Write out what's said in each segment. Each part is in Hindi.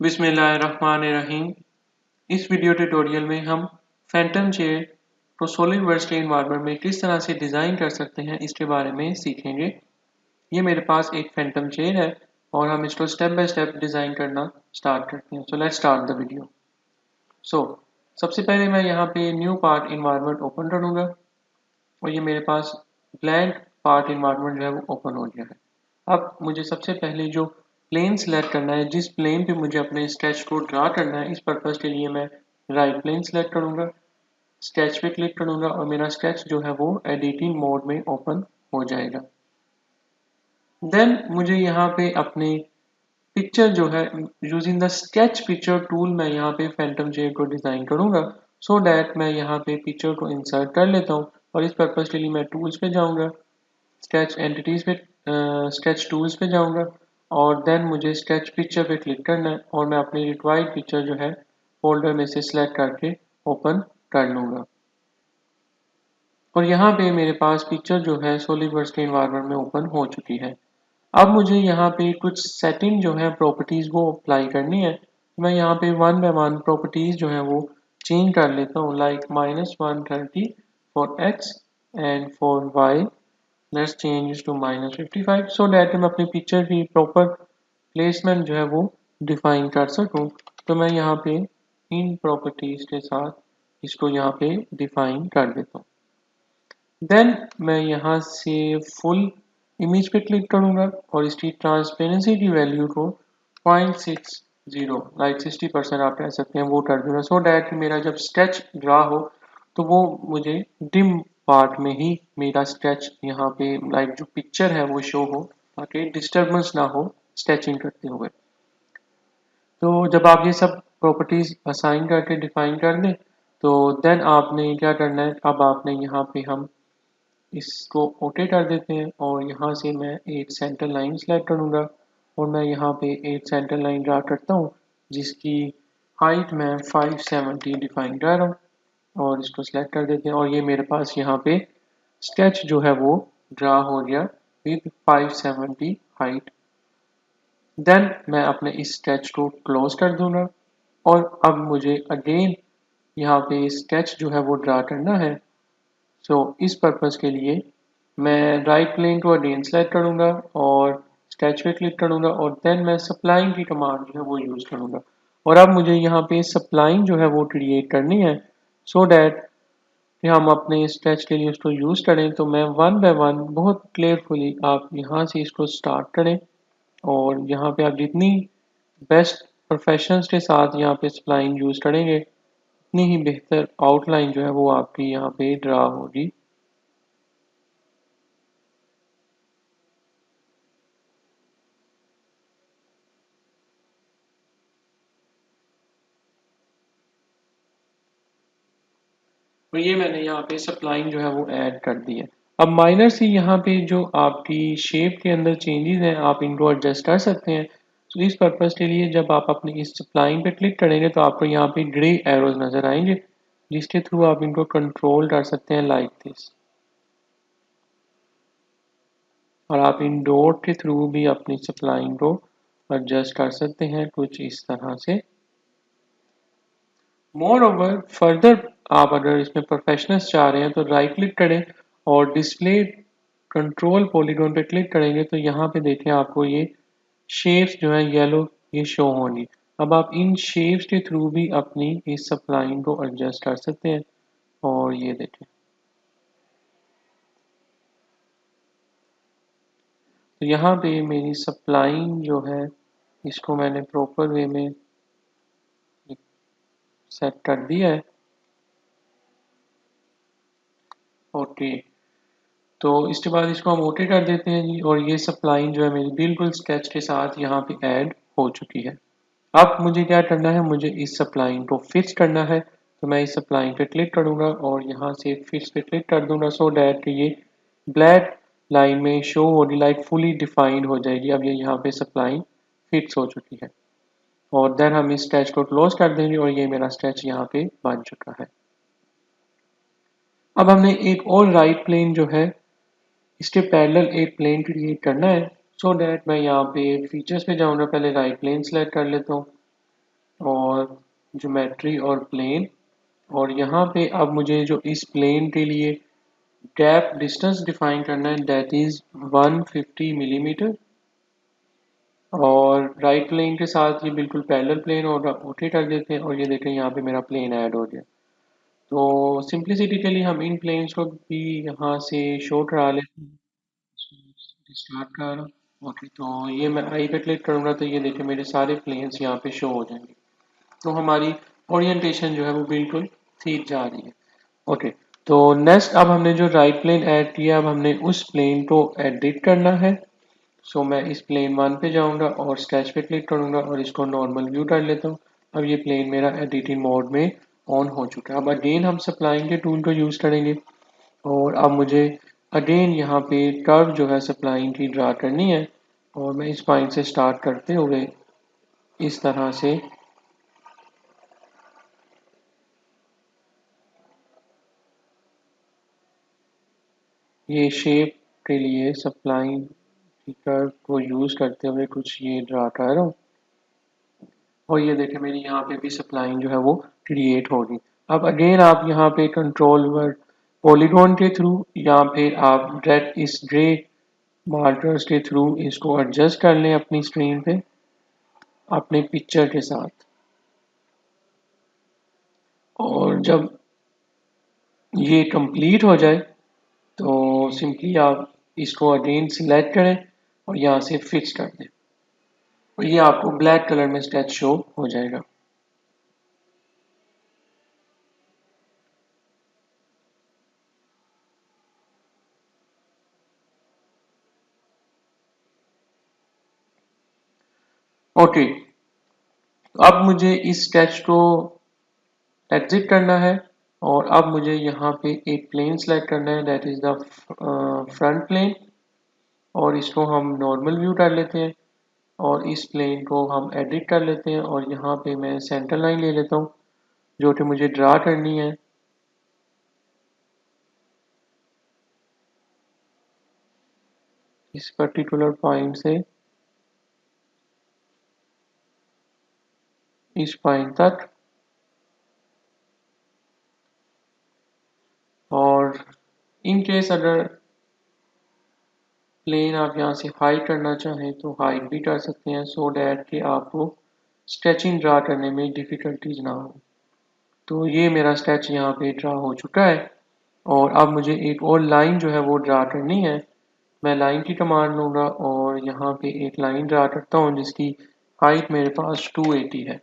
बिस्मिल्लाहिर्रहमानिर्रहीम। इस वीडियो ट्यूटोरियल में हम फैंटम चेयर को सॉलिडवर्क्स के एनवायरनमेंट में किस तरह से डिज़ाइन कर सकते हैं इसके बारे में सीखेंगे। ये मेरे पास एक फैंटम चेयर है और हम इसको स्टेप बाय स्टेप डिज़ाइन करना स्टार्ट करते हैं। So let's start the video. So सबसे पहले मैं यहाँ पे न्यू पार्ट एनवायरनमेंट ओपन करूँगा और ये मेरे पास ब्लैंक पार्ट एनवायरनमेंट जो है वो ओपन हो गया है। अब मुझे सबसे पहले जो प्लेन सिलेक्ट करना है, जिस प्लेन पे मुझे अपने स्केच को ड्रा करना है, इस पर्पज़ के लिए मैं राइट प्लेन सिलेक्ट करूँगा, स्केच पे क्लिक करूँगा और मेरा स्केच जो है वो एडिटिंग मोड में ओपन हो जाएगा। देन मुझे यहाँ पे अपनी पिक्चर जो है using the sketch picture tool मैं यहाँ पे फैंटम चेयर को डिज़ाइन करूँगा सो डैट मैं यहाँ पे पिक्चर को इंसर्ट कर लेता हूँ और इस पर्पज़ के लिए मैं टूल्स पे जाऊँगा, स्केच एंटिटीज़ पे स्केच टूल्स पे जाऊँगा और देन मुझे स्केच पिक्चर पे क्लिक करना है और मैं अपनी रिक्वायर्ड पिक्चर जो है फोल्डर में से सिलेक्ट करके ओपन कर लूँगा। और यहाँ पे मेरे पास पिक्चर जो है सॉलिडवर्क्स के एनवायरनमेंट में ओपन हो चुकी है। अब मुझे यहाँ पे कुछ सेटिंग जो है प्रॉपर्टीज़ वो अप्लाई करनी है। मैं यहाँ पे वन बाय वन प्रॉपर्टीज़ जो है वो चेंज कर लेता हूँ, like -130 for x and for y let's change to -55 so that मैं अपनी पिक्चर की प्रॉपर प्लेसमेंट जो है वो डिफाइन कर सकूं। तो मैं यहाँ पे इन प्रॉपर्टीज के साथ इसको यहाँ पे डिफाइन कर देता हूँ। देन मैं यहाँ से फुल इमेज पे क्लिक करूँगा और इसकी ट्रांसपेरेंसी की वैल्यू को 0.60 लाइक 60% आप कह सकते हैं वो कर दूँगा सो डैट मेरा जब स्केच ड्रा हो तो वो मुझे डिम पार्ट में ही मेरा स्केच यहाँ पे लाइक जो पिक्चर है वो शो हो ताकि डिस्टर्बेंस ना हो स्केचिंग करते हुए। तो जब आप ये सब प्रॉपर्टीज असाइन करके डिफाइन कर दें तो देन आपने क्या करना है, अब आपने यहाँ पे हम इसको ओके कर देते हैं और यहाँ से मैं एक सेंटर लाइन सेलेक्ट करूँगा और मैं यहाँ पे एक सेंटर लाइन ड्रा करता हूँ जिसकी हाइट मैं 570 डिफाइन कर रहा हूँ और इसको सिलेक्ट कर देते हैं और ये मेरे पास यहाँ पे स्केच जो है वो ड्रा हो गया विद 570 हाइट। देन मैं अपने इस स्केच को क्लोज कर दूंगा और अब मुझे अगेन यहाँ पे स्केच जो है वो ड्रा करना है। सो इस पर्पज़ के लिए मैं राइट प्लेन को अगेन सेलेक्ट करूँगा और स्केच पे क्लिक करूँगा और देन मैं सप्लाइन की कमांड जो है वो यूज़ करूँगा और अब मुझे यहाँ पे सप्लाइन जो है वो क्रिएट करनी है सो डैट कि हम अपने स्केच के लिए उसको यूज़ करें। तो मैं वन बाय वन बहुत केयरफुली आप यहाँ से इसको स्टार्ट करें और यहाँ पे आप जितनी बेस्ट प्रोफेशंस के साथ यहाँ पे स्प्लाइन यूज़ करेंगे उतनी ही बेहतर आउटलाइन जो है वो आपकी यहाँ पे ड्रा होगी। तो ये मैंने यहाँ पे सप्लाइन जो है वो ऐड कर दी है। अब माइनर सी यहाँ पे जो आपकी शेप के अंदर चेंजेस हैं आप इनको एडजस्ट कर सकते हैं। तो इस पर्पज़ के लिए जब आप अपनी इस सप्लाइन पे क्लिक करेंगे तो आपको यहाँ पे ग्रे एरोज नज़र आएंगे जिसके थ्रू आप इनको कंट्रोल कर सकते हैं लाइक दिस और आप इन डॉट के थ्रू भी अपनी सप्लाइन को एडजस्ट कर सकते हैं कुछ इस तरह से। मोर ओवर फर्दर आप अगर इसमें प्रोफेशनल्स चाह रहे हैं तो राइट क्लिक करें और डिस्प्ले कंट्रोल पॉलीगॉन पे क्लिक करेंगे तो यहाँ पे देखें आपको ये शेप्स जो है येलो ये शो होंगी। अब आप इन शेप्स के थ्रू भी अपनी इस सप्लाइन को एडजस्ट कर सकते हैं और ये देखें तो यहाँ पे मेरी सप्लाइन जो है इसको मैंने प्रॉपर वे में सेट कर दिया है। ओके तो इसके बाद इसको हम ओके कर देते हैं जी और ये सप्लाइन जो है मेरी बिल्कुल स्केच के साथ यहाँ पे ऐड हो चुकी है। अब मुझे क्या करना है, मुझे इस सप्लाइन को फिक्स करना है तो मैं इस सप्लाइन पे क्लिक करूँगा और यहाँ से फिक्स पे क्लिक कर दूंगा सो डैट ये ब्लैक लाइन में शो होगी लाइक फुली डिफाइंड हो जाएगी। अब ये यहाँ पे सप्लाइन फिक्स हो चुकी है और देन हम इस स्केच को क्लोज कर देंगे और ये मेरा स्केच यहाँ पे बन चुका है। अब हमने एक और राइट प्लेन जो है इसके पैरेलल एक प्लेन क्रिएट करना है सो डैट मैं यहाँ पे फीचर्स पे जाऊँगा, पहले राइट प्लेन सेलेक्ट कर लेता हूँ और ज्योमेट्री और प्लेन। और यहाँ पे अब मुझे जो इस प्लेन के लिए गैप डिस्टेंस डिफाइन करना है, दैट इज 150 मिलीमीटर। और राइट प्लेन के साथ ये बिल्कुल पैरेलल प्लेन और रोटेट कर देते हैं, और ये देखें यहाँ पे मेरा प्लेन ऐड हो गया। तो सिंप्लिसिटी के लिए हम इन प्लेन्स को भी यहाँ से शो करा लेते हैं। स्टार्ट कर रहा हूँ। ओके, तो ये मैं आई पे क्लिक करूँगा तो ये देखें मेरे सारे प्लेन्स यहाँ पे शो हो जाएंगे। तो हमारी ओरिएंटेशन जो है वो बिल्कुल ठीक जा रही है। ओके, तो नेक्स्ट अब हमने जो राइट प्लेन ऐड किया, अब हमने उस प्लेन को एडिट करना है। सो मैं इस प्लेन 1 पे जाऊंगा और स्केच पे क्लिक करूंगा और इसको नॉर्मल व्यू कर लेता हूँ। अब ये प्लेन मेरा एडिटिंग मोड में ऑन हो चुका है। अब अगेन हम सप्लाइन के टूल को यूज़ करेंगे और अब मुझे अगेन यहाँ पे कर्व जो है सप्लाइन की ड्रा करनी है। और मैं इस पॉइंट से स्टार्ट करते हुए इस तरह से ये शेप के लिए सप्लाइन की कर्व को यूज़ करते हुए कुछ ये ड्रा कर रहा हूँ। और ये देखें मेरी यहाँ पे भी सप्लाइन जो है वो क्रिएट होगी। अब अगेन आप यहाँ पे कंट्रोल वर्ड पॉलीगॉन के थ्रू या फिर आप रेड इस ग्रे मार्कर्स के थ्रू इसको एडजस्ट कर लें अपनी स्क्रीन पे अपने पिक्चर के साथ। और जब ये कंप्लीट हो जाए तो सिंपली आप इसको अगेन सिलेक्ट करें और यहाँ से फिक्स कर दें और ये आपको ब्लैक कलर में स्केच शो हो जाएगा। ओके, अब मुझे इस स्केच को एग्जिट करना है और अब मुझे यहाँ पे एक प्लेन सेलेक्ट करना है, that is the front plane. और इसको हम नॉर्मल व्यू कर लेते हैं और इस प्लेन को हम एडिट कर लेते हैं और यहाँ पे मैं सेंटर लाइन ले लेता हूँ जो कि मुझे ड्रा करनी है। इस पर्टिकुलर पॉइंट से इस पॉइंट तक। और इन केस अगर प्लेन आप यहाँ से हाइड करना चाहें तो हाइड भी कर सकते हैं, सो डैट कि आपको स्केचिंग ड्रा करने में डिफ़िकल्टीज ना हो। तो ये मेरा स्केच यहाँ पे ड्रा हो चुका है और अब मुझे एक और लाइन जो है वो ड्रा करनी है। मैं लाइन की कमांड लूँगा और यहाँ पे एक लाइन ड्रा करता हूँ जिसकी हाइट मेरे पास 280 है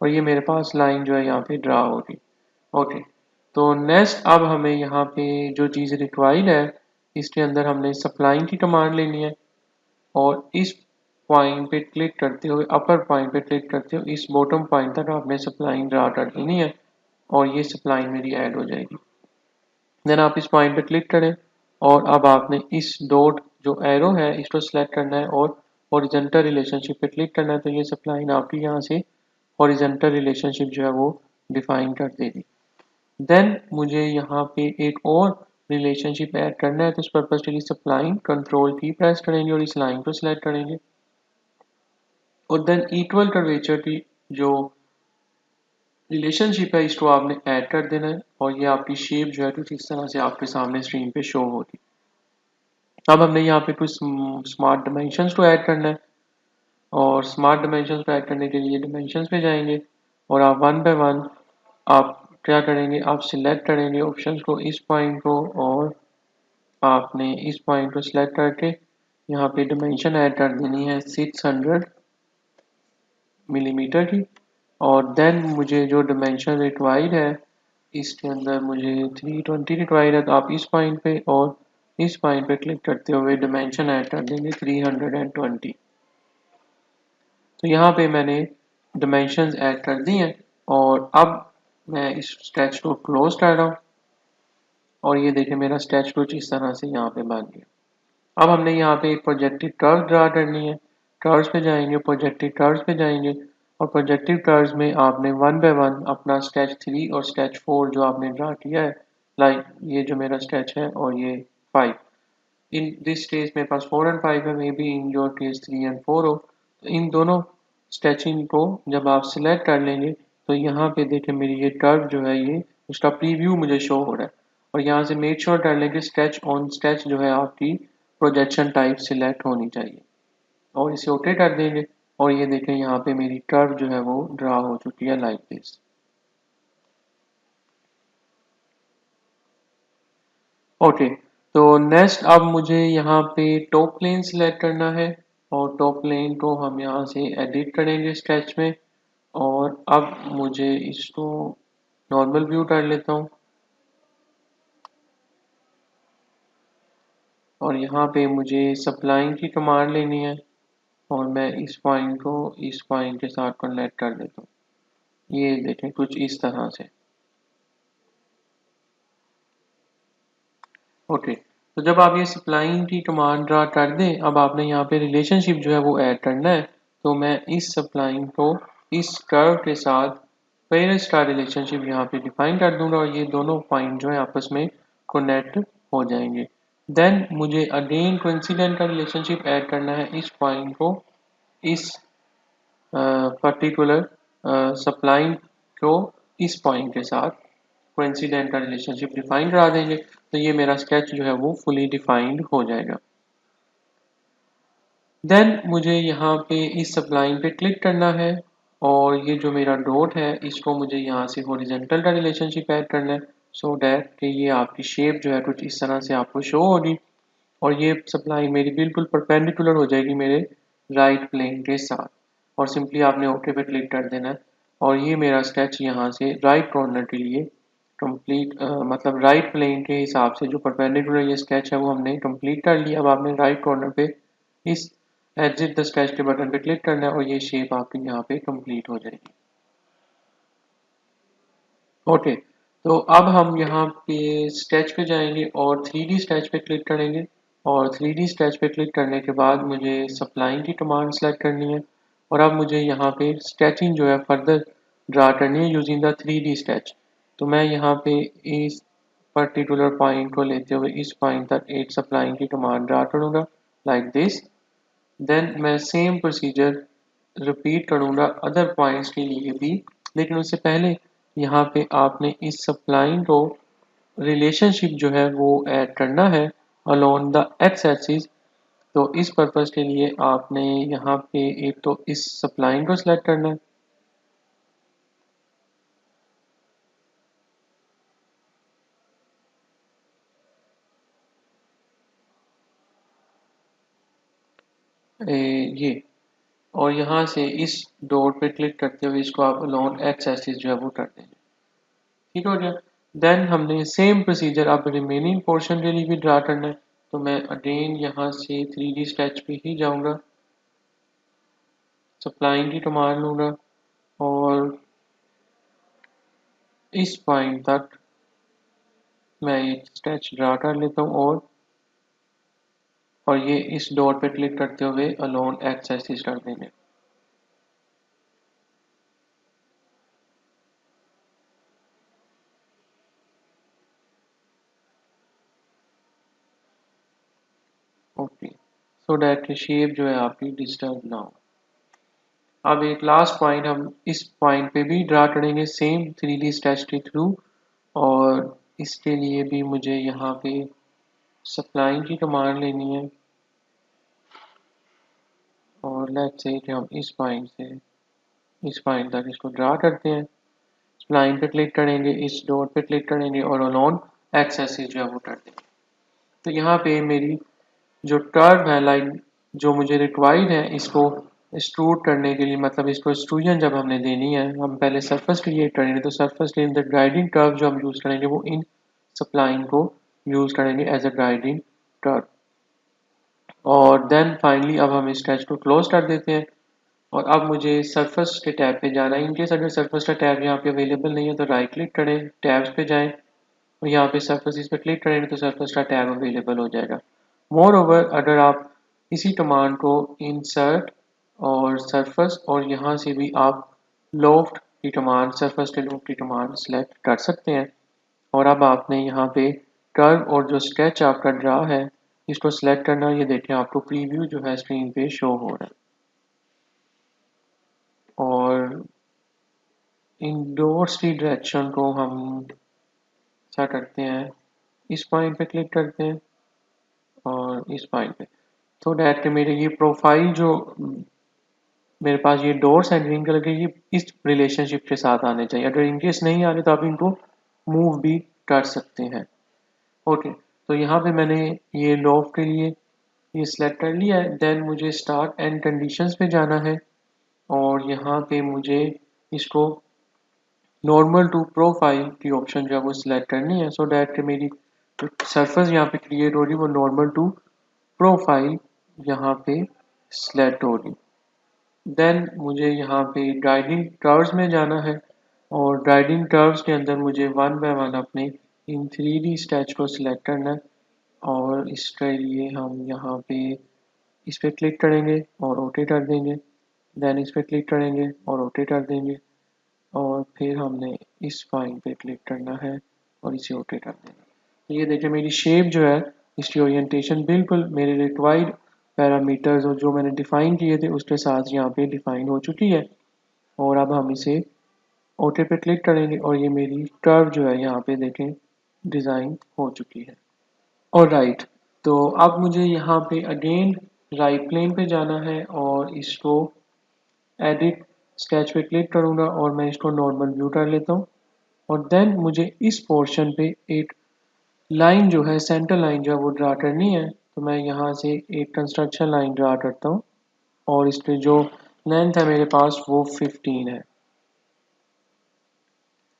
और ये मेरे पास लाइन जो है यहाँ पे ड्रा होगी। ओके, तो नेक्स्ट अब हमें यहाँ पे जो चीज़ रिक्वायर्ड है इसके अंदर हमने सप्लाइन की कमांड लेनी है और इस पॉइंट पे क्लिक करते हुए अपर पॉइंट पे क्लिक करते हुए इस बॉटम पॉइंट तक आपने सप्लाइन ड्रा कर देनी है और ये सप्लाइन मेरी ऐड हो जाएगी। देन आप इस पॉइंट पे क्लिक करें और अब आपने इस डॉट जो एरो है इसको सिलेक्ट करना है और हॉरिजॉन्टल रिलेशनशिप पे क्लिक करना है, तो ये सप्लाइन आपकी यहाँ से हॉरिजॉन्टल रिलेशनशिप जो है वो डिफाइन कर देगी। देन मुझे यहाँ पे एक और रिलेशनशिप ऐड करना है, तो उस पर्पज के लिए सप्लाइन कंट्रोल की प्रेस करेंगे और इस लाइन को सिलेक्ट करेंगे और देन इक्वल कर्वेचर की जो रिलेशनशिप है इसको आपने ऐड कर देना है और ये आपकी शेप जो है कुछ इस तरह से आपके सामने स्क्रीन पे शो होगी। अब हमने यहाँ पे कुछ स्मार्ट डायमेंशंस को ऐड करना है और स्मार्ट डायमेंशंस को ऐड करने के लिए डायमेंशंस पे जाएंगे और आप वन बाय वन आप क्या करेंगे, आप सिलेक्ट करेंगे ऑप्शंस को, इस पॉइंट को, और आपने इस पॉइंट को सिलेक्ट करके यहाँ पे डायमेंशन ऐड कर देनी है 600 मिलीमीटर की। और देन मुझे जो डायमेंशन रिक्वायर्ड है इसके अंदर मुझे 320 रिक्वायर्ड है, तो आप इस पॉइंट पे और इस पॉइंट पे क्लिक करते हुए डायमेंशन ऐड कर देंगे 320। तो यहाँ पे मैंने डायमेंशंस ऐड कर दी हैं और अब मैं इस स्केच को क्लोज कर रहा हूँ और ये देखें मेरा स्केच कुछ इस तरह से यहाँ पे बन गया। अब हमने यहाँ पे एक प्रोजेक्टेड कर्व ड्रा करनी है। कर्व्स पे जाएंगे, प्रोजेक्टेड कर्व्स पे जाएंगे और प्रोजेक्टेड कर्व्स में आपने वन बाय वन अपना स्केच 3 और स्केच 4 जो आपने ड्रा किया है, लाइक ये जो मेरा स्केच है और ये 5, इन दिस केस मेरे पास 4 एंड 5 है, may be in your case 3 and 4 हो, इन दोनों स्केचिंग को जब आप सिलेक्ट कर लेंगे तो यहाँ पे देखें मेरी ये कर्व जो है ये उसका प्रीव्यू मुझे शो हो रहा है। और यहाँ से मेक श्योर कर लें कि स्केच ऑन स्केच जो है आपकी प्रोजेक्शन टाइप सिलेक्ट होनी चाहिए और इसे ओके कर देंगे। और ये देखें यहाँ पे मेरी कर्व जो है वो ड्रा हो चुकी है लाइक दिस। ओके, तो नेक्स्ट अब मुझे यहाँ पे टॉप प्लेन सिलेक्ट करना है और टॉप प्लेन को हम यहाँ से एडिट करेंगे स्केच में। और अब मुझे इसको नॉर्मल व्यू कर लेता हूँ और यहाँ पे मुझे सप्लाइन की कमांड लेनी है और मैं इस पॉइंट को इस पॉइंट के साथ कनेक्ट कर देता हूँ। ये देखें कुछ इस तरह से। ओके, तो जब आप ये सप्लाइन की कमांड ड्रा कर दें अब आपने यहाँ पे रिलेशनशिप जो है वो ऐड करना है। तो मैं इस सप्लाइन को इस कर्व के साथ पेयर्स का रिलेशनशिप यहाँ पे डिफाइन कर दूंगा और ये दोनों पॉइंट जो है आपस में कनेक्ट हो जाएंगे। देन मुझे अगेन कोइंसिडेंट का रिलेशनशिप ऐड करना है इस पॉइंट को इस पर्टिकुलर सप्लाइन को इस पॉइंट के साथ कोइंसिडेंट का रिलेशनशिप डिफाइन करा देंगे तो ये मेरा स्केच जो है वो फुली डिफाइंड हो जाएगा। देन मुझे यहाँ पे इस सप्लाइन पे क्लिक करना है और ये जो मेरा डॉट है इसको मुझे यहाँ से हॉरिजॉन्टल का रिलेशनशिप ऐड करना है सो डैट कि ये आपकी शेप जो है कुछ इस तरह से आपको शो होगी और ये सप्लाइन मेरी बिल्कुल परपेंडिकुलर हो जाएगी मेरे राइट प्लेन के साथ। और सिंपली आपने ओके पे क्लिक कर देना है और ये मेरा स्केच यहाँ से राइट कॉर्नर के लिए कंप्लीट मतलब राइट प्लेन के हिसाब से जो परपेंडिकुलर ये स्केच है वो हमने कंप्लीट कर लिया। अब आपने राइट कॉर्नर पे इस एग्जिट द स्केच के बटन पे क्लिक करना है और ये शेप आपकी यहाँ पे कंप्लीट हो जाएगी। ओके, तो अब हम यहाँ पे स्केच पे जाएंगे और 3D स्केच पे क्लिक करेंगे और 3D स्केच पे क्लिक करने के बाद मुझे सप्लाइन की कमांड सेलेक्ट करनी है और अब मुझे यहाँ पे स्केचिंग जो है फर्दर ड्रा करनी है यूजिंग द 3D स्केच। तो मैं यहाँ पे इस पर्टिकुलर पॉइंट को लेते हुए इस पॉइंट तक एक सप्लाइन की कमांड ड्रा करूँगा लाइक दिस। देन मैं सेम प्रोसीजर रिपीट करूँगा अदर पॉइंट्स के लिए भी, लेकिन उससे पहले यहाँ पे आपने इस सप्लाइन को रिलेशनशिप जो है वो ऐड करना है अलोन द एक्स एक्सिस। तो इस पर्पस के लिए आपने यहाँ पे एक तो इस सप्लाइन को सिलेक्ट करना है ये और यहाँ से इस डॉट पे क्लिक करते हुए इसको आप अलोन एक्स एक्सिस जो है वो कर देंगे। ठीक हो गया। देन हमने सेम प्रोसीजर अब रिमेनिंग पोर्शन के लिए भी ड्रा करना है। तो मैं अगेन यहाँ से 3D स्केच पे ही जाऊँगा, सप्लाइन की कमांड लूँगा और इस पॉइंट तक मैं एक स्केच ड्रा कर लेता हूँ और ये इस डॉट पे क्लिक करते हुए अलोन एक्स एक्सिस कर देंगे। ओके, सो डैट शेप जो है आपकी डिस्टर्ब ना हो। अब एक लास्ट पॉइंट हम इस पॉइंट पे भी ड्रा करेंगे सेम 3D स्केच के थ्रू और इसके लिए भी मुझे यहाँ पे सप्लाइन की कमांड लेनी है और लेट्स से कि हम इस पॉइंट से इस पॉइंट तक इसको ड्रा करते हैं। सप्लाइन पे क्लिक करेंगे, इस डॉट पे क्लिक करेंगे और अलोन एक्स एक्सिस जो है वो कर देंगे। तो यहाँ पे मेरी जो कर्व है लाइन जो मुझे रिक्वायर्ड है इसको एक्सट्रूड करने के लिए, मतलब इसको एक्सट्रूजन जब हमने देनी है हम पहले सरफेस क्रिएट करेंगे। तो सरफेस के द गाइडिंग कर्व जो हम यूज़ करेंगे वो इन सप्लाइन को यूज़ करेंगे एज अ गाइडिंग कर्व। और देन फाइनली अब हम इस स्केच को क्लोज कर देते हैं और अब मुझे सरफेस के टैब पे जाना है। इनकेस अगर सरफेस का टैब यहाँ पे अवेलेबल नहीं है तो राइट क्लिक करें, टैब्स पे जाएं और यहाँ पे सरफेस पे क्लिक करेंगे तो सरफेस का टैब अवेलेबल हो जाएगा। मोर ओवर अगर आप इसी कमांड को इंसर्ट और सरफेस और यहाँ से भी आप लोफ्ट की कमांड सरफेस के लोफ्ट की कमांड सेलेक्ट कर सकते हैं। और अब आपने यहाँ पे कर्व और जो स्केच आपका ड्रा है इसको सिलेक्ट करना। ये देखें आपको प्रीव्यू जो है स्क्रीन पे शो हो रहा है। इंडोर्स की डायरेक्शन को हम क्या करते हैं, इस पॉइंट पे क्लिक करते हैं और इस पॉइंट पे, तो डैट मेरे ये प्रोफाइल जो मेरे पास ये डोर्स हैं ग्रीन कलर के, ये इस रिलेशनशिप के साथ आने चाहिए। अगर इनकेस नहीं आ रहे तो आप इनको मूव भी कर सकते हैं। ओके, तो यहाँ पे मैंने ये लॉफ्ट के लिए ये सिलेक्ट कर लिया है। देन मुझे स्टार्ट एंड कंडीशंस पे जाना है और यहाँ पे मुझे इसको नॉर्मल टू प्रोफाइल की ऑप्शन जो है वो सिलेक्ट करनी है, सो डैट मेरी सरफेस यहाँ पे क्रिएट हो रही है वो नॉर्मल टू प्रोफाइल यहाँ पे सिलेक्ट हो रही। देन मुझे यहाँ पे गाइडिंग कर्व्स में जाना है और गाइडिंग कर्व्स के अंदर मुझे वन बाय वन अपने इन 3D स्केच को सिलेक्ट करना है और इसके लिए हम यहाँ पे इस पर क्लिक करेंगे और ओके कर देंगे। देन इस पर क्लिक करेंगे और ओके कर देंगे और फिर हमने इस पॉइंट पे क्लिक करना है और इसे ओके कर देना। ये देखिए मेरी शेप जो है, इसकी ओरिएंटेशन बिल्कुल मेरे रिक्वायर्ड पैरामीटर्स और जो मैंने डिफाइन किए थे उसके साथ यहाँ पे डिफाइन हो चुकी है। और अब हम इसे ओके पे क्लिक करेंगे और ये मेरी कर्व जो है यहाँ पे देखें डिज़ाइन हो चुकी है। और राइट, तो अब मुझे यहाँ पे अगेन राइट प्लेन पे जाना है और इसको एडिट स्केच पे क्लिक करूँगा और मैं इसको नॉर्मल व्यू कर लेता हूँ। और देन मुझे इस पोर्शन पे एक लाइन जो है, सेंटर लाइन जो है वो ड्रा करनी है, तो मैं यहाँ से एक कंस्ट्रक्शन लाइन ड्रा करता हूँ और इसके जो लेंथ है मेरे पास वो 15 है।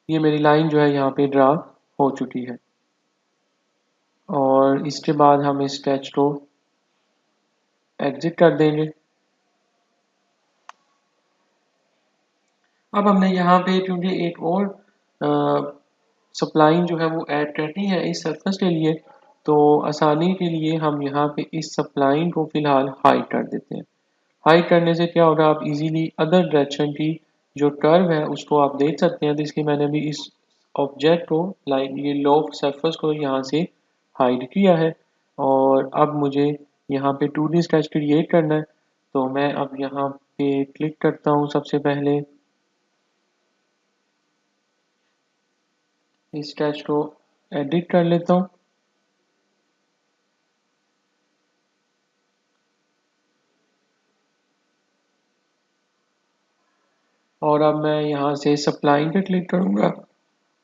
ये मेरी लाइन जो है यहाँ पे ड्रा हो चुकी है और इसके बाद हम इस स्केच को एग्जिट कर देंगे। अब हमने यहाँ पे क्योंकि एक और सप्लाइन जो है वो ऐड करनी है इस सरफेस के लिए, तो आसानी के लिए हम यहाँ पे इस सप्लाइन को फिलहाल हाइड कर देते हैं। हाइड करने से क्या होगा, आप इजीली अदर डायरेक्शन की जो कर्व है उसको आप देख सकते हैं। तो इसलिए मैंने भी इस ऑब्जेक्ट को लाइक ये लॉफ्ट सरफेस को यहाँ से हाइड किया है। और अब मुझे यहाँ पे 2D स्केच क्रिएट करना है, तो मैं अब यहाँ पे क्लिक करता हूँ। सबसे पहले इस स्केच को एडिट कर लेता हूँ और अब मैं यहाँ से सप्लाइन पे क्लिक करूँगा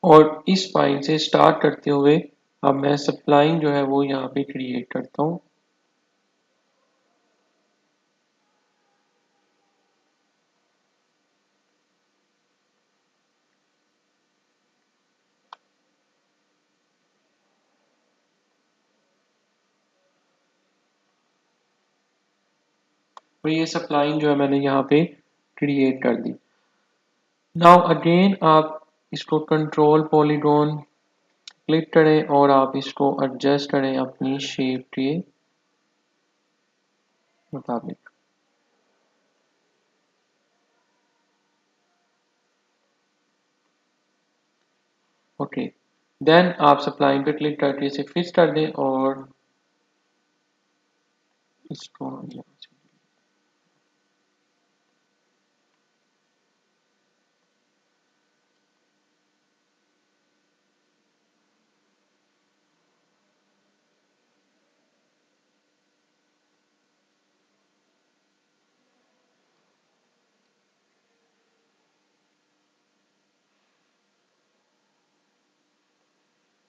और इस पॉइंट से स्टार्ट करते हुए अब मैं सप्लाइन जो है वो यहाँ पे क्रिएट करता हूँ। और ये सप्लाइन जो है मैंने यहाँ पे क्रिएट कर दी। नाउ अगेन आप इसको कंट्रोल पॉलीगॉन क्लिक करें और आप इसको एडजस्ट करें अपनी शेप के मुताबिक। ओके, देन आप सप्लाइन पे क्लिक करके इसे फिक्स कर दें और इसको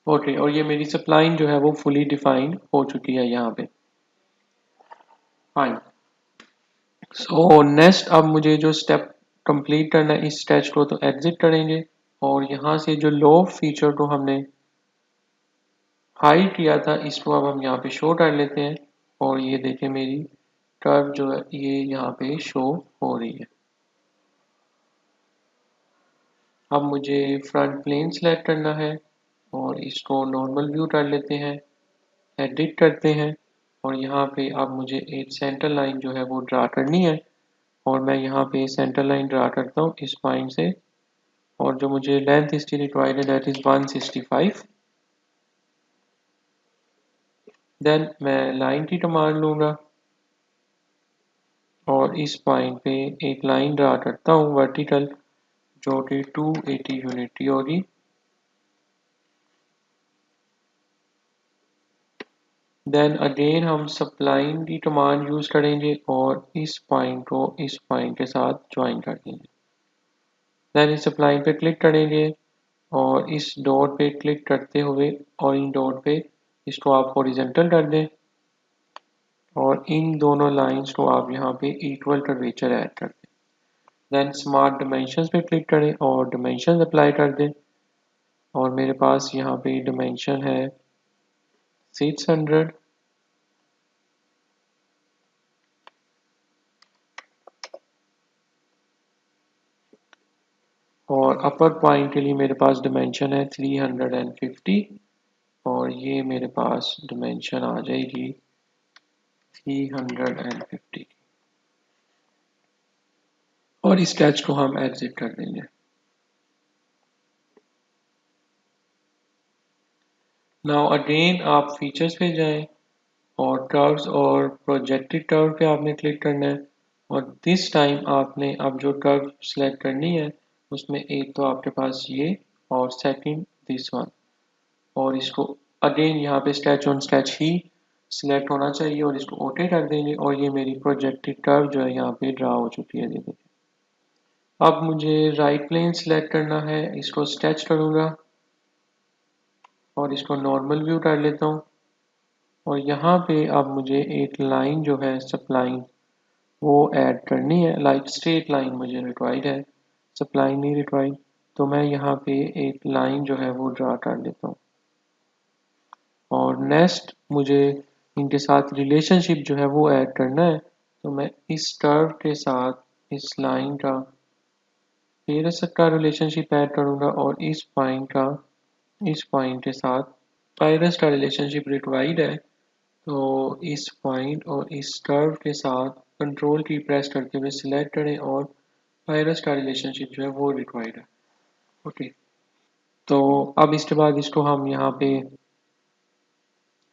ओके, और ये मेरी सप्लाइन जो है वो फुली डिफाइंड हो चुकी है यहाँ पे। फाइन, सो नेक्स्ट अब मुझे जो स्टेप कंप्लीट करना है इस स्केच को, तो एग्जिट करेंगे और यहाँ से जो लो फीचर को हमने हाइड किया था इसको अब हम यहाँ पे शो कर लेते हैं और ये देखें मेरी कर्व जो है ये यहाँ पे शो हो रही है। अब मुझे फ्रंट प्लेन सेलेक्ट करना है और इसको नॉर्मल व्यू कर लेते हैं, एडिट करते हैं और यहाँ पे अब मुझे एक सेंटर लाइन जो है वो ड्रा करनी है और मैं यहाँ पे सेंटर लाइन ड्रा करता हूँ इस पॉइंट से और जो मुझे लेंथ इसकी रिक्वायर्ड है दैट इज़ 165। देन मैं लाइन की कमांड लूँगा और इस पॉइंट पे एक लाइन ड्रा करता हूँ वर्टिकल, जो कि 280 यूनिट की होगी। देन अगेन हम सप्लाइन की कमांड यूज करेंगे और इस पॉइंट को इस पॉइंट के साथ ज्वाइन कर देंगे। देन इस सप्लाइन पे क्लिक करेंगे और इस डॉट पे क्लिक करते हुए और इन डॉट पे इसको आप हॉरिजॉन्टल कर दें और इन दोनों लाइंस को आप यहाँ पे इक्वल कर्वेचर ऐड कर दें। देन स्मार्ट डिमेंशंस पे क्लिक करें और डिमेंशंस अप्लाई कर दें और मेरे पास यहाँ पे डिमेंशन है 600 और अपर पॉइंट के लिए मेरे पास डिमेंशन है 350 और ये मेरे पास डिमेंशन आ जाएगी 350 और इस स्केच को हम एग्जिट कर देंगे। नाउ अगेन आप फीचर्स पे जाएं और कर्व्स और प्रोजेक्टेड कर्व पे आपने क्लिक करना है और दिस टाइम आपने अब जो कर्व सेलेक्ट करनी है उसमें एक तो आपके पास ये और सेकंड दिस वन और इसको अगेन यहाँ पे sketch on sketch he select होना चाहिए और इसको ओके कर देंगे और ये मेरी प्रोजेक्टेड कर्व जो है यहाँ पे ड्रा हो चुकी है। देखिए अब मुझे राइट प्लेन सिलेक्ट करना है, इसको स्केच करूँगा और इसको नॉर्मल व्यू कर लेता हूँ और यहाँ पे अब मुझे एक लाइन जो है सप्लाइन वो ऐड करनी है। लाइक स्ट्रेट लाइन मुझे रिक्वायर्ड है, सप्लाइन नहीं रिक्वायर्ड, तो मैं यहाँ पे एक लाइन जो है वो ड्रा कर लेता हूँ और नेक्स्ट मुझे इनके साथ रिलेशनशिप जो है वो ऐड करना है। तो मैं इस कर्व के साथ इस लाइन का फिर का रिलेशनशिप ऐड करूँगा और इस पॉइंट का इस पॉइंट के साथ पायरस का रिलेशनशिप रिक्वायर्ड है। तो इस पॉइंट और इस कर्व के साथ कंट्रोल की प्रेस करते हुए सिलेक्ट करें और पायरस का रिलेशनशिप जो है वो रिक्वायर्ड है। ओके, तो अब इसके बाद इसको हम यहाँ पे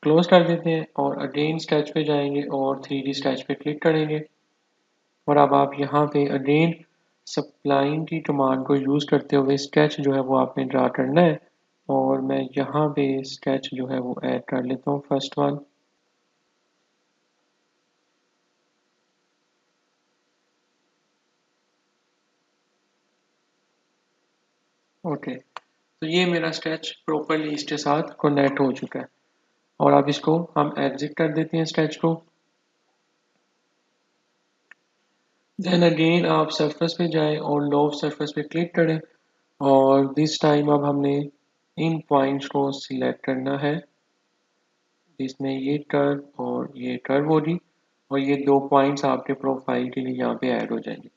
क्लोज कर देते हैं और अगेन स्केच पे जाएंगे और 3D स्केच पे क्लिक करेंगे और अब आप यहाँ पे अगेन सप्लाइन की कमांड को यूज़ करते हुए स्केच जो है वो आपने ड्रा करना है और मैं यहाँ पे स्केच जो है वो ऐड कर लेता हूँ फर्स्ट वन। ओके, तो ये मेरा स्केच प्रॉपरली इसके साथ कनेक्ट हो चुका है और अब इसको हम एग्जिट कर देते हैं स्केच को। देन अगेन आप सरफेस पे जाएं और लॉफ्ट सरफेस पे क्लिक करें और दिस टाइम अब हमने इन पॉइंट्स को सिलेक्ट करना है जिसमें ये कर्व और ये कर्व होगी और ये दो पॉइंट्स आपके प्रोफाइल के लिए यहाँ पे ऐड हो जाएंगे।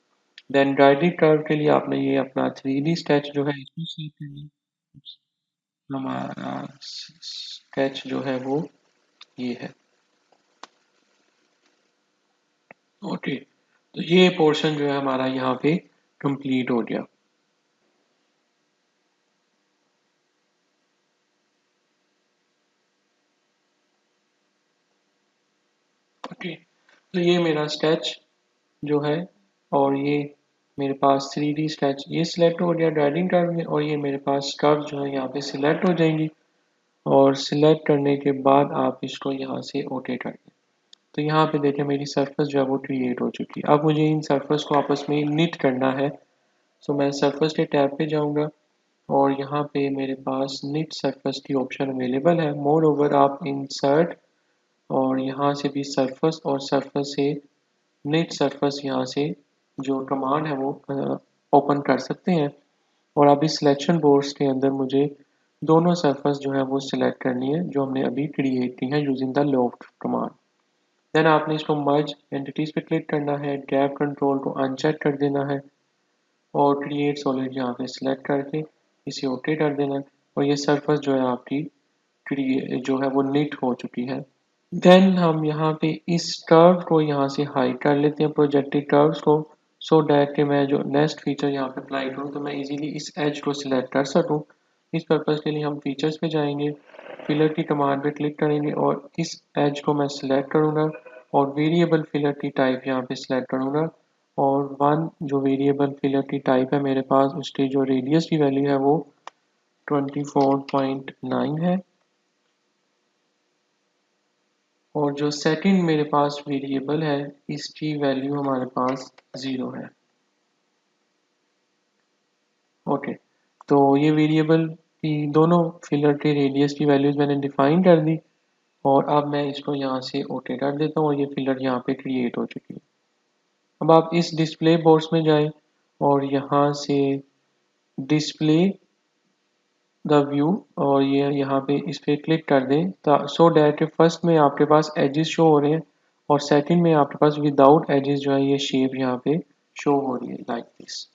देन गाइडेड कर्व के लिए आपने ये अपना 3D स्केच जो है इसको सेव करना है। हमारा स्केच जो है वो ये है। ओके, तो ये पोर्शन जो है हमारा यहाँ पे कंप्लीट हो गया। ओके, तो ये मेरा स्केच जो है और ये मेरे पास 3D स्केच ये सिलेक्ट हो गया गाइडिंग कर्व में और ये मेरे पास कर्व जो है यहाँ पे सिलेक्ट हो जाएंगी और सिलेक्ट करने के बाद आप इसको यहाँ से ओके कर दें। तो यहाँ पे देखें मेरी सरफेस जो है वो क्रिएट हो चुकी है। अब मुझे इन सरफेस को आपस में निट करना है, तो मैं सरफेस के टैब पे जाऊँगा और यहाँ पे मेरे पास निट सरफेस की ऑप्शन अवेलेबल है। मोर ओवर आप इंसर्ट और यहाँ से भी सरफेस और सरफेस से निट सरफेस यहाँ से जो कमांड है वो ओपन कर सकते हैं और अभी सिलेक्शन बोर्ड्स के अंदर मुझे दोनों सरफेस जो है वो सिलेक्ट करनी है जो हमने अभी क्रिएट की है using the loft command. Then आपने इसको मर्ज एंटिटीज पे क्लिक करना है, गैप कंट्रोल को अनचेक कर देना है और क्रिएट सॉलिड यहाँ पे सिलेक्ट करके इसे ओके कर देना है और ये सरफेस जो है आपकी जो है वो नीट हो चुकी है। देन हम यहाँ पे इस कर्व को यहाँ से हाइड कर लेते हैं प्रोजेक्टेड कर्व्स को, सो डैट कि मैं जो नेक्स्ट फीचर यहाँ पे अप्लाई करूँ तो मैं इजीली इस एज को सिलेक्ट कर सकूँ। इस पर्पज़ के लिए हम फीचर्स पे जाएंगे, फिलर की कमांड पे क्लिक करेंगे और इस एज को मैं सिलेक्ट करूँगा और वेरिएबल फिलर की टाइप यहाँ पे सिलेक्ट करूँगा और वन जो वेरिएबल फिलर की टाइप है मेरे पास, उसकी जो रेडियस की वैल्यू है वो 24.9 है। और जो सेकंड मेरे पास वेरिएबल है इसकी वैल्यू हमारे पास 0 है। ओके, तो ये वेरिएबल की दोनों फिलर के रेडियस की वैल्यूज मैंने डिफाइन कर दी और अब मैं इसको यहाँ से ओके कर देता हूँ और ये फिलर यहाँ पे क्रिएट हो चुकी है। अब आप इस डिस्प्ले बोर्ड्स में जाएं और यहाँ से डिस्प्ले द व्यू और ये यहाँ पे इस पर क्लिक कर दें सो डैट फर्स्ट में आपके पास एजेस शो हो रहे हैं और सेकंड में आपके पास विदाउट एजेस जो है ये शेप यहाँ पे शो हो रही है लाइक दिस।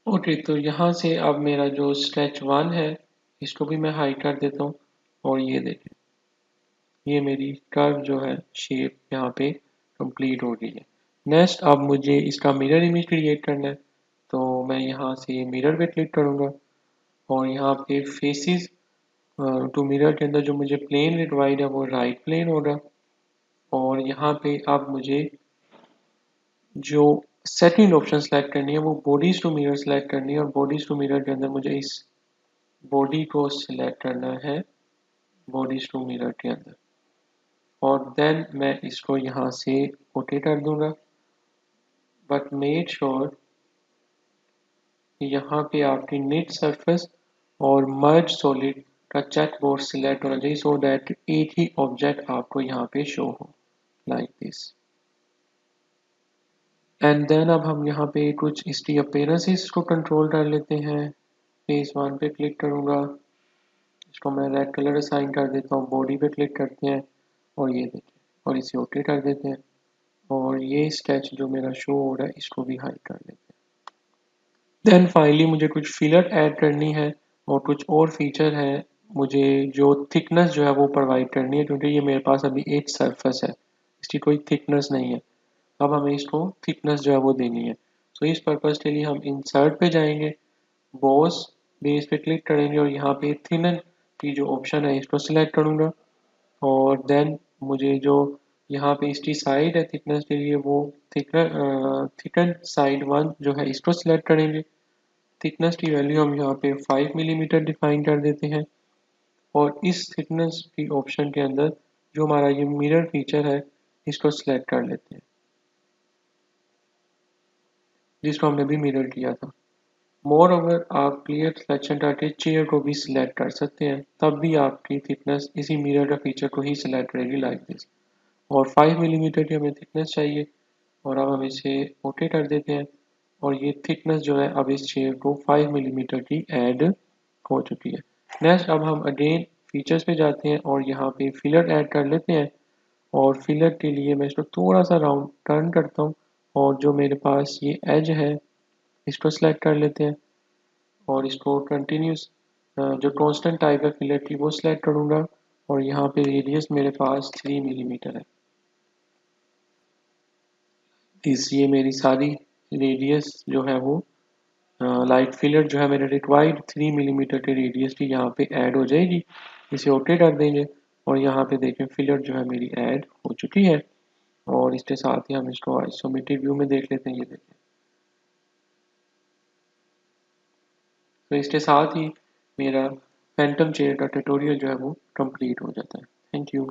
ओके, तो यहाँ से अब मेरा जो स्केच वन है इसको भी मैं हाइड कर देता हूँ और ये देखें, ये मेरी कर्व जो है शेप यहाँ पे कंप्लीट हो गई है। नेक्स्ट अब मुझे इसका मिरर इमेज क्रिएट करना है, तो मैं यहाँ से मिरर पे क्लिक करूँगा और यहाँ पे फेसेस टू मिरर के अंदर जो मुझे प्लेन रिक्वायर्ड है वो राइट प्लेन होगा। और यहाँ पे अब मुझे जो सेकंड ऑप्शन सेलेक्ट करनी है वो बॉडीज टू मिरर सेलेक्ट करनी है और बॉडीज टू मिरर के अंदर मुझे इस बॉडी को सिलेक्ट करना है बॉडीज टू मिरर के अंदर और देन मैं इसको यहाँ से ओके कर दूंगा। बट मेक श्योर यहाँ पे आपकी नीट सरफेस और मर्ज सॉलिड का चेक बॉक्स सिलेक्ट होना चाहिए सो दैट एक ही ऑब्जेक्ट आपको यहाँ पे शो हो लाइक दिस। एंड देन अब हम यहाँ पे कुछ इसकी अपीयरेंसेस को कंट्रोल कर लेते हैं। फेस वन पे क्लिक करूँगा, इसको मैं रेड कलर असाइन कर देता हूँ, बॉडी पे क्लिक करते हैं और ये देखिए और इसे ओके कर देते हैं और ये स्केच जो मेरा शो हो रहा है इसको भी हाइड कर लेते हैं। देन फाइनली मुझे कुछ फिलर ऐड करनी है और कुछ और फीचर है मुझे जो थिकनेस जो है वो प्रोवाइड करनी है क्योंकि ये मेरे पास अभी एक सरफेस है, इसकी कोई थिकनेस नहीं है। अब हमें इसको थिकनेस जो है वो देनी है। तो इस पर्पज़ के लिए हम इंसर्ट पे जाएंगे, बॉस बेस पे क्लिक करेंगे और यहाँ पे थिनन की जो ऑप्शन है इसको सिलेक्ट करूँगा और देन मुझे जो यहाँ पे इसकी साइड है थिकनेस के लिए वो थिकन साइड वन जो है इसको सिलेक्ट करेंगे। थिकनेस की वैल्यू हम यहाँ पे 5 मिलीमीटर डिफाइन कर देते हैं और इस थिकनेस की ऑप्शन के अंदर जो हमारा ये मिरर फीचर है इसको सिलेक्ट कर लेते हैं जिसको हमने भी मिरर किया था। मोर ओवर आप क्लियर सिलेक्शन करके चेयर को भी सिलेक्ट कर सकते हैं, तब भी आपकी थिकनेस इसी मिरर का फीचर को ही सिलेक्ट करेगी लाइक दिस। और 5 मिलीमीटर की हमें थिकनेस चाहिए और अब हम इसे ओके कर देते हैं और ये थिकनेस जो है अब इस चेयर को 5 मिलीमीटर की ऐड हो चुकी है। नेक्स्ट अब हम अगेन फीचर्स पे जाते हैं और यहाँ पे फिलर ऐड कर लेते हैं और फिलर के लिए मैं इसको थोड़ा सा राउंड टर्न करता हूँ और जो मेरे पास ये एज है इसको सिलेक्ट कर लेते हैं और इसको कंटिन्यूस जो कांस्टेंट टाइप है फिलर की वो सिलेक्ट करूँगा और यहाँ पे रेडियस मेरे पास 3 मिलीमीटर है। ये मेरी सारी रेडियस जो है वो लाइट फिलर जो है मेरे रिक्वायर्ड 3 मिलीमीटर के रेडियस की यहाँ पे ऐड हो जाएगी। इसे ओके कर देंगे और यहाँ पे देखें फिलर जो है मेरी ऐड हो चुकी है और इसके साथ ही हम इसको आइसोमेट्रिक व्यू में देख लेते हैं। ये देखें, तो इसके साथ ही मेरा फैंटम चेयर का ट्यूटोरियल जो है वो कंप्लीट हो जाता है। Thank you.